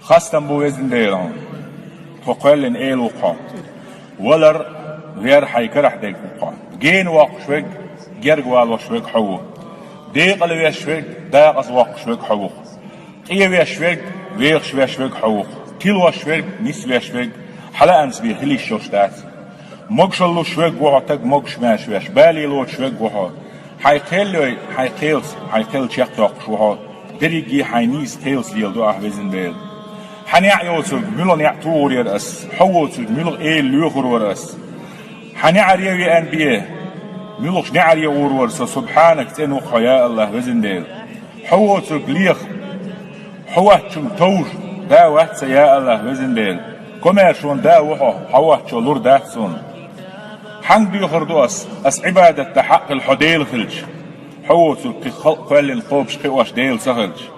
خاستم بو وزن ديلان تقلن إيلوقا ولر غير حيكرح ديك وقا جين واقشوك جرجوال وشوك حو ديق اللي ويشوك داق أز واقشوك حو قيه ويشوك ويخش ويشوك حو تيل وشوك نس ويشوك حلا أنس بيخلي الشوشتات مقشلو شوك وحتك مقش ماش ويش بالي لو شوك وحا حيقيل شيقتاق شوها دريجي حينيس تيلس ليلدو أحوزن ديل حنيع يوتر ملون يعطور يرأس حوتر ملغ إيل ليخور ورأس حنيع ريوي أنبيه ملغش نعر يور ورسا سبحانك تنو خياء الله وزن ديل حوتر ليخ حواتشم توج دا وحت سياء الله وزن ديل كماشون دا وحو حواتشو لور داحسون حنق بيخر دوس أس عبادة تحق الحديل خلج حوتر كي خلق فالين خوبش قواش ديل سخلج